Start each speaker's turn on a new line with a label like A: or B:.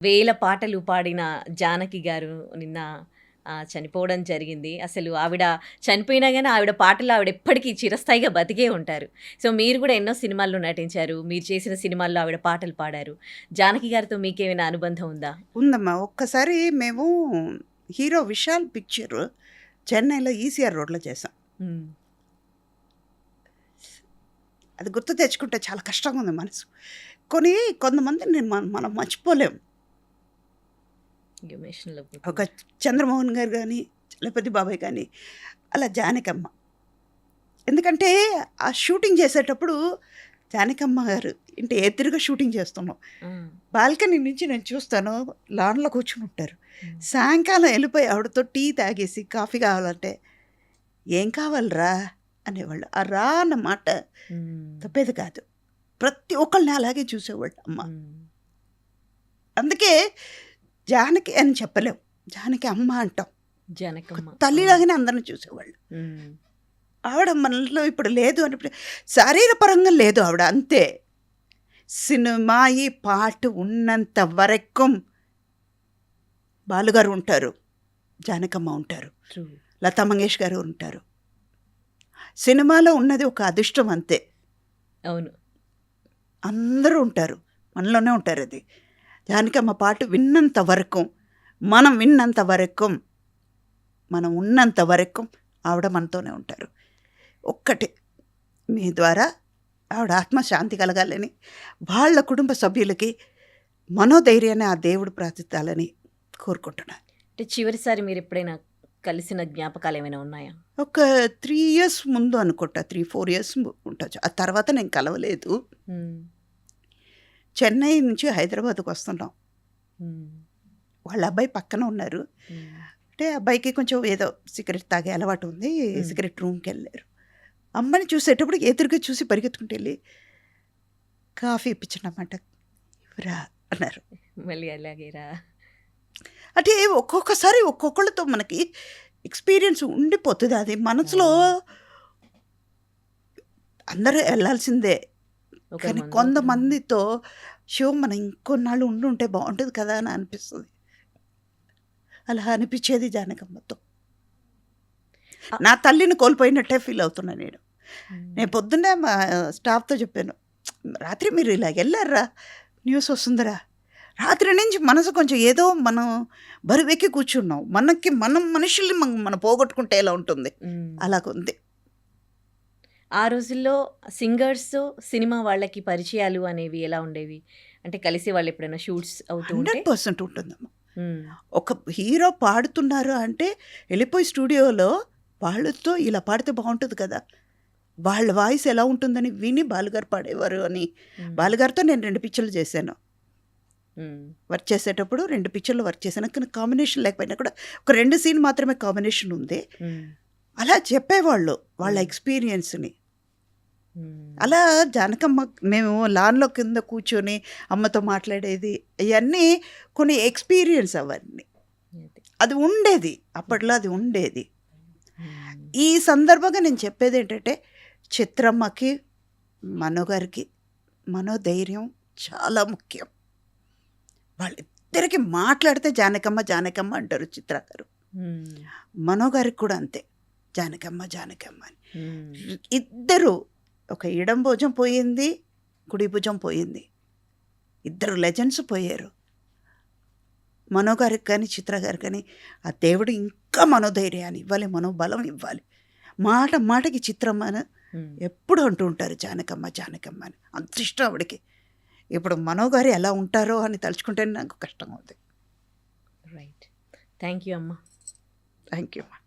A: వేల పాటలు పాడిన జానకి గారు నిన్న చనిపోవడం జరిగింది. అసలు ఆవిడ చనిపోయినా గాని ఆవిడ పాటలు ఆవిడ ఎప్పటికీ చిరస్థాయిగా బతికే ఉంటారు. సో, మీరు గూడా ఎన్నో సినిమాల్లో నటించారు. మీరు చేసిన సినిమాల్లో ఆవిడ పాటలు పాడారు. జానకి గారితో మీకేమైనా అనుబంధం ఉందా?
B: ఉందమ్మా. ఒక్కసారి మేము హీరో విశాల్ పిక్చర్ చెన్నైలో ఈసీఆర్ రోడ్లో చేసాం.
A: హ్మ్.
B: అది గుర్తు తెచ్చుకుంటే చాలా కష్టంగా ఉంది మనసు. కొంతమందిని మనం మర్చిపోలేం.
A: ఎమోషనల్
B: ఒక చంద్రమోహన్ గారు కానీ, చలపతి బాబాయ్ కానీ, అలా జానకమ్మ. ఎందుకంటే ఆ షూటింగ్ చేసేటప్పుడు జానకమ్మ గారు ఇంటి ఎదురుగా షూటింగ్ చేస్తున్నాం. బాల్కనీ నుంచి నేను చూస్తాను, లాన్లో కూర్చుని ఉంటారు. సాయంకాలం వెళ్ళిపోయి ఆవిడతో టీ తాగేసి కాఫీ కావాలంటే ఏం కావాలరా అనేవాళ్ళు. ఆ రా అన్న మాట తప్పేది కాదు. ప్రతి ఒక్కళ్ళని అలాగే చూసేవాళ్ళు అమ్మ. అందుకే జానకి అని చెప్పలేం, జానకి అమ్మ అంటాం.
A: జానకమ్మ
B: తల్లిలాగానే అందరిని చూసేవాళ్ళు. ఆవిడ మనలో ఇప్పుడు లేదు అని శారీరపరంగా లేదు ఆవిడ, అంతే. సినిమా ఈ పాట ఉన్నంత వరకు బాలుగారు ఉంటారు, జానకమ్మ ఉంటారు, లతా మంగేష్ గారు ఉంటారు. సినిమాలో ఉన్నది ఒక అదృష్టం అంతే.
A: అవును,
B: అందరూ ఉంటారు, మనలోనే ఉంటారు. అది జానకమ్మ పాట విన్నంత వరకు, మనం విన్నంత వరకు, మనం ఉన్నంత వరకు ఆవిడ మనతోనే ఉంటారు. ఒక్కటే, మీ ద్వారా ఆవిడ ఆత్మశాంతి కలగాలని, వాళ్ళ కుటుంబ సభ్యులకి మనోధైర్యాన్ని ఆ దేవుడు ప్రార్థించాలని కోరుకుంటున్నాను.
A: అంటే చివరిసారి మీరు ఎప్పుడైనా కలిసిన జ్ఞాపకాలు ఏమైనా ఉన్నాయా?
B: ఒక 3 years ముందు అనుకుంటా, 3-4 years ఉండొచ్చు. ఆ తర్వాత నేను కలవలేదు. చెన్నై నుంచి హైదరాబాద్కి వస్తున్నాం. వాళ్ళ అబ్బాయి పక్కన ఉన్నారు. అంటే అబ్బాయికి కొంచెం ఏదో సిగరెట్ తాగే అలవాటు ఉంది. సిగరెట్ రూమ్కి వెళ్ళారు. అమ్మని చూసేటప్పుడు ఎదురుగా చూసి పరిగెత్తుకుంటూ వెళ్ళి కాఫీ ఇప్పించినమాట, ఇవ్వరా అన్నారు.
A: మళ్ళీ అలాగేరా.
B: అంటే ఒక్కొక్కసారి ఒక్కొక్కళ్ళతో మనకి ఎక్స్పీరియన్స్ ఉండిపోతుంది. అది మనసులో అందరూ వెళ్ళాల్సిందే, కానీ కొంతమందితో మనం ఇంకొన్నాళ్ళు ఉండుంటే బాగుంటుంది కదా అని అనిపిస్తుంది. అలా అనిపించేది జానకమ్మతో. నా తల్లిని కోల్పోయినట్టే ఫీల్ అవుతున్నా నేను. నేను పొద్దున్నే మా స్టాఫ్తో చెప్పాను, రాత్రి మీరు ఇలా వెళ్ళారా, న్యూస్ వస్తుందిరా. రాత్రి నుంచి మనసు కొంచెం ఏదో మనం బరువెక్కి కూర్చున్నాం. మనం మనుషుల్ని మనం పోగొట్టుకుంటే ఎలా ఉంటుంది, అలాగుంది.
A: ఆ రోజుల్లో సింగర్స్ సినిమా వాళ్ళకి పరిచయాలు అనేవి ఎలా ఉండేవి? అంటే కలిసి వాళ్ళు ఎప్పుడైనా షూట్స్ అవుతూ
B: 100% ఉంటుందమ్మా. ఒక హీరో పాడుతున్నారు అంటే వెళ్ళిపోయి స్టూడియోలో వాళ్ళతో ఇలా పాడితే బాగుంటుంది కదా, వాళ్ళ వాయిస్ ఎలా ఉంటుందని విని బాలుగారు పాడేవారు అని. బాలుగారితో నేను 2 పిక్చర్లు చేశాను. వర్క్ చేసేటప్పుడు 2 పిక్చర్లు వర్క్ చేశాను. కానీ కాంబినేషన్ లేకపోయినా కూడా ఒక 2 సీన్ మాత్రమే కాంబినేషన్ ఉంది. అలా చెప్పేవాళ్ళు వాళ్ళ ఎక్స్పీరియన్స్ని. అలా జానకమ్మ మేము లాన్లో కింద కూర్చొని అమ్మతో మాట్లాడేది, ఇవన్నీ కొన్ని ఎక్స్పీరియన్స్. అవన్నీ అది ఉండేది అప్పట్లో, అది ఉండేది. ఈ సందర్భంగా నేను చెప్పేది ఏంటంటే, చిత్రమ్మకి మనోగారికి మనోధైర్యం చాలా ముఖ్యం. వాళ్ళిద్దరికి మాట్లాడితే జానకమ్మ జానకమ్మ అంటారు చిత్ర గారు. మనోగారికి కూడా అంతే, జానకమ్మ జానకమ్మ అని. ఇద్దరు, ఒక ఎడం భుజం పోయింది, కుడి భుజం పోయింది. ఇద్దరు లెజెండ్స్ పోయారు. మనోగారికి కానీ చిత్ర గారికి కానీ ఆ దేవుడు ఇంకా మనోధైర్యాన్ని ఇవ్వాలి, మనోబలం ఇవ్వాలి. మాటకి చిత్రమ్మని ఎప్పుడు అంటూ ఉంటారు, జానకమ్మ జానకమ్మ అని. అంత ఇష్టం ఆవిడకి. ఇప్పుడు మనోగారు ఎలా ఉంటారో అని తలుచుకుంటేనే నాకు కష్టంగా ఉంది.
A: రైట్. థ్యాంక్ యూ అమ్మా.
B: థ్యాంక్ యూ అమ్మా.